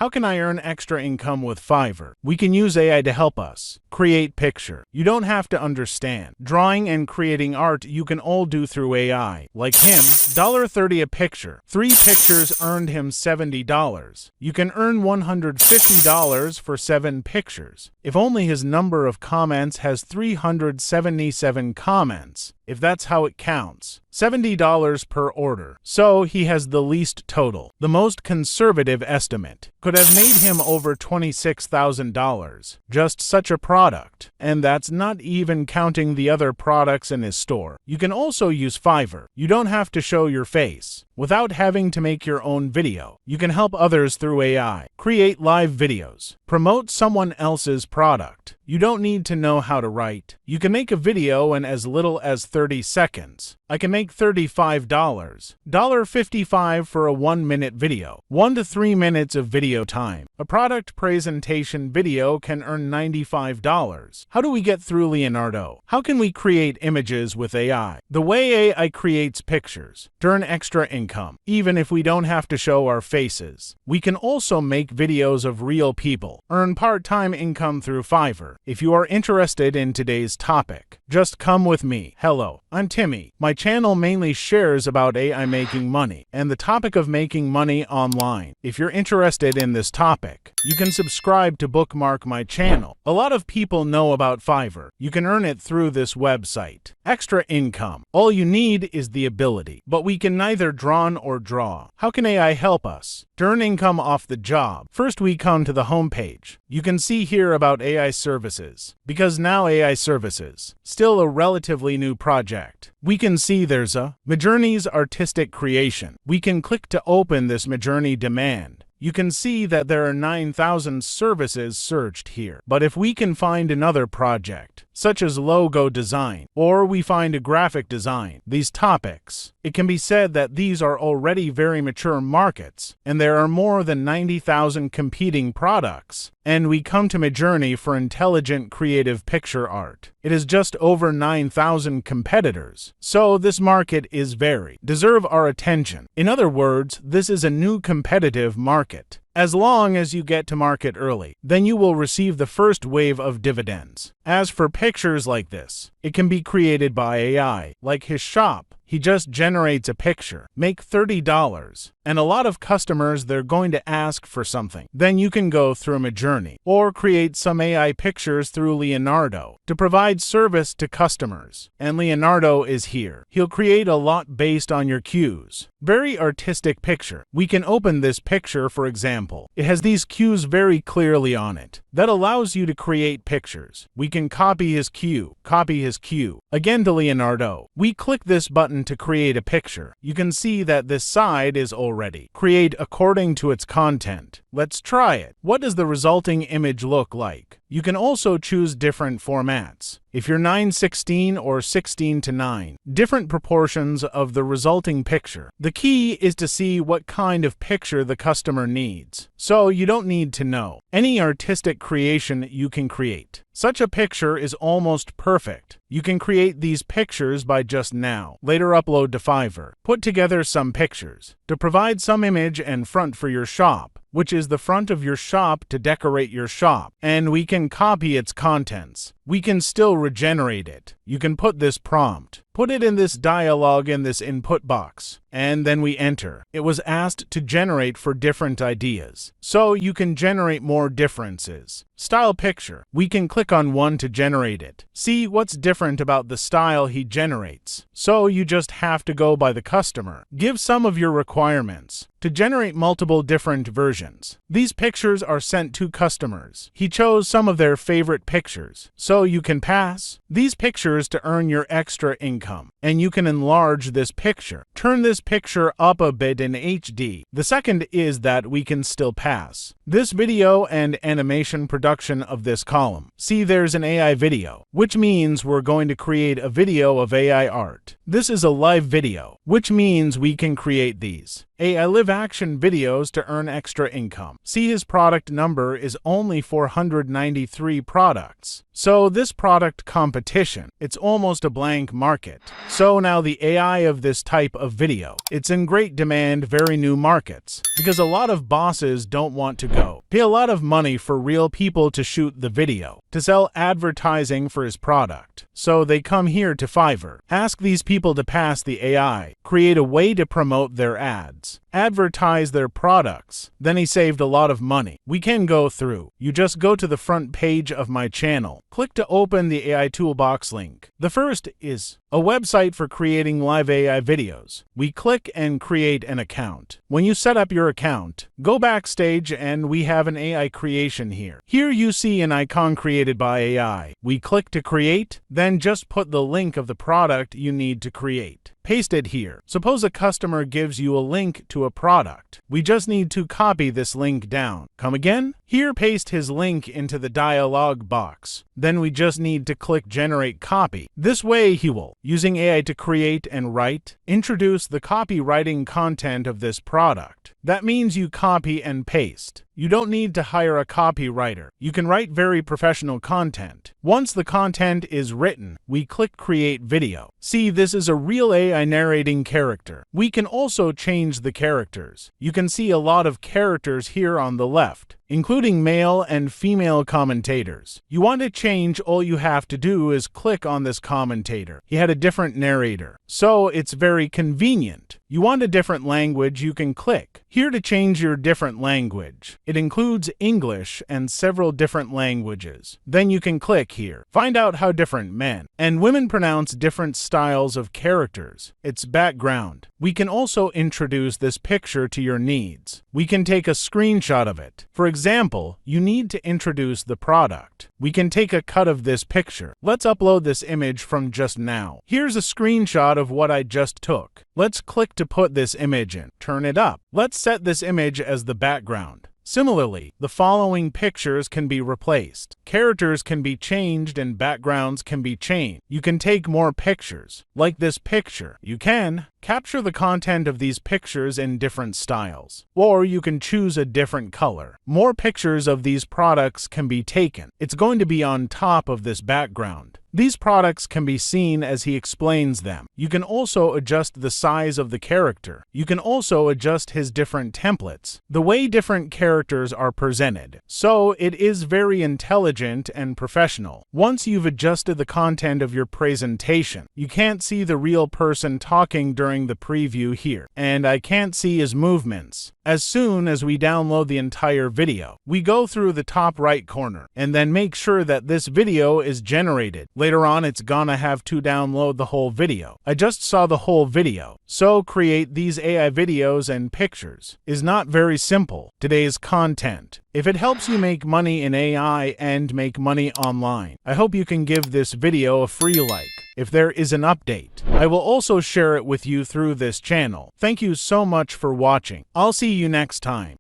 How can I earn extra income with Fiverr? We can use AI to help us create picture. You don't have to understand. Drawing and creating art you can all do through AI. Like him, $30 a picture. 3 pictures earned him $70. You can earn $150 for 7 pictures. If only his number of comments has 377 comments. If that's how it counts. $70 per order. So he has the least total. The most conservative estimate could have made him over $26,000. Just such a product. And that's not even counting the other products in his store. You can also use Fiverr. You don't have to show your face. Without having to make your own video, you can help others through AI. Create live videos. Promote someone else's product. You don't need to know how to write. You can make a video in as little as 30 seconds. I can make $35. $55 for a 1-minute video. 1 to 3 minutes of video time. A product presentation video can earn $95. How do we get through Leonardo? How can we create images with AI? The way AI creates pictures to earn extra income, even if we don't have to show our faces. We can also make videos of real people. Earn part-time income through Fiverr. If you are interested in today's topic, just come with me. Hello, I'm Timmy. My channel mainly shares about AI making money and the topic of making money online. If you're interested in this topic, you can subscribe to bookmark my channel. A lot of people know about Fiverr. You can earn it through this website. Extra income. All you need is the ability, but we can neither draw or draw. How can AI help us to earn income off the job? First, we come to the homepage. You can see here about AI services, because now AI services, still a relatively new project. We can see there's a Midjourney's artistic creation. We can click to open this Midjourney demand. You can see that there are 9,000 services searched here. But if we can find another project, such as logo design, or we find a graphic design, these topics, it can be said that these are already very mature markets, and there are more than 90,000 competing products. And we come to Midjourney for intelligent creative picture art. It is just over 9,000 competitors. So this market is deserve our attention. In other words, this is a new competitive market. As long as you get to market early, then you will receive the first wave of dividends. As for pictures like this, it can be created by AI, like his shop. He just generates a picture, make $30, and a lot of customers they're going to ask for something. Then you can go through Midjourney or create some AI pictures through Leonardo to provide service to customers. And Leonardo is here. He'll create a lot based on your cues. Very artistic picture. We can open this picture, for example. It has these cues very clearly on it. That allows you to create pictures. We can copy his cue. Again to Leonardo. We click this button to create a picture. You can see that this side is already create according to its content. Let's try it. What does the resulting image look like? You can also choose different formats. If you're 9:16 or 16:9, different proportions of the resulting picture. The key is to see what kind of picture the customer needs. So you don't need to know. Any artistic creation you can create. Such a picture is almost perfect. You can create these pictures by just now. Later upload to Fiverr. Put together some pictures to provide some image and front for your shop, which is the front of your shop to decorate your shop. And we can copy its contents. We can still regenerate it. You can put this prompt. Put it in this dialog in this input box, and then we enter. It was asked to generate for different ideas, so you can generate more differences. Style picture. We can click on one to generate it. See what's different about the style he generates. So you just have to go by the customer. Give some of your requirements to generate multiple different versions. These pictures are sent to customers. He chose some of their favorite pictures, so you can pass these pictures to earn your extra income. And you can enlarge this picture. Turn this picture up a bit in HD. The second is that we can still pass this video and animation production of this column. See, there's an AI video, which means we're going to create a video of AI art. This is a live video, which means we can create these AI live action videos to earn extra income. See, his product number is only 493 products. So this product competition, it's almost a blank market. So now the AI of this type of video, it's in great demand, very new markets, because a lot of bosses don't want to go pay a lot of money for real people to shoot the video, to sell advertising for his product. So they come here to Fiverr, ask these people to pass the AI, create a way to promote their ads, advertise their products. Then he saved a lot of money. We can go through. You just go to the front page of my channel. Click to open the AI toolbox link. The first is a website for creating live AI videos. We click and create an account. When you set up your account, go backstage and we have an AI creation here. Here you see an icon created by AI. We click to create, then just put the link of the product you need to create. Paste it here. Suppose a customer gives you a link to a product. We just need to copy this link down. Come again? Here, paste his link into the dialog box. Then we just need to click Generate Copy. This way he will, using AI to create and write, introduce the copywriting content of this product. That means you copy and paste. You don't need to hire a copywriter. You can write very professional content. Once the content is written, we click Create Video. See, this is a real AI narrating character. We can also change the characters. You can see a lot of characters here on the left, including male and female commentators. You want to change, all you have to do is click on this commentator. He had a different narrator, so it's very convenient. You want a different language, you can click here to change your different language. It includes English and several different languages. Then you can click here. Find out how different men and women pronounce different styles of characters. Its background. We can also introduce this picture to your needs. We can take a screenshot of it. For example, you need to introduce the product. We can take a cut of this picture. Let's upload this image from just now. Here's a screenshot of what I just took. Let's click to put this image in. Turn it up. Let's set this image as the background. Similarly, the following pictures can be replaced. Characters can be changed and backgrounds can be changed. You can take more pictures, like this picture. You can capture the content of these pictures in different styles, or you can choose a different color. More pictures of these products can be taken. It's going to be on top of this background. These products can be seen as he explains them. You can also adjust the size of the character. You can also adjust his different templates, the way different characters are presented. So it is very intelligent and professional. Once you've adjusted the content of your presentation, you can't see the real person talking during the preview here, and I can't see his movements. As soon as we download the entire video, we go through the top right corner and then make sure that this video is generated. Later on, it's gonna have to download the whole video. I just saw the whole video. So create these AI videos and pictures is not very simple. Today's content. If it helps you make money in AI and make money online, I hope you can give this video a free like. If there is an update, I will also share it with you through this channel. Thank you so much for watching. I'll see you next time.